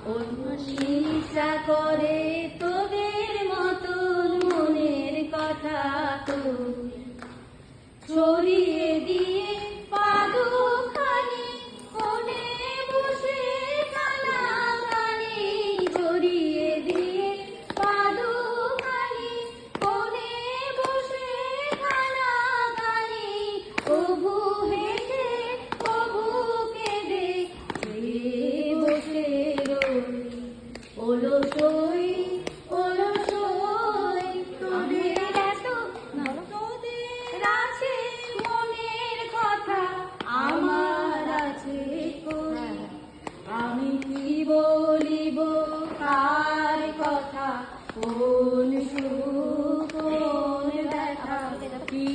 ইচ্ছা করে তোদের মতন মনের কথা তো ছড়িয়ে দিয়ে পাদুখানি কোণে বসে কানাকানি, ছড়িয়ে দিয়ে পাদুখানি কোণে বসে কানাকানি, কবু হেসে কবু কেঁদে বসে রই অলসই অলসই। তোদের এত তোদের আছে মনের কথা, আমার আছে কই, আমি কি বলিব কার কথা, কোন সুখ কোন ব্যথা কি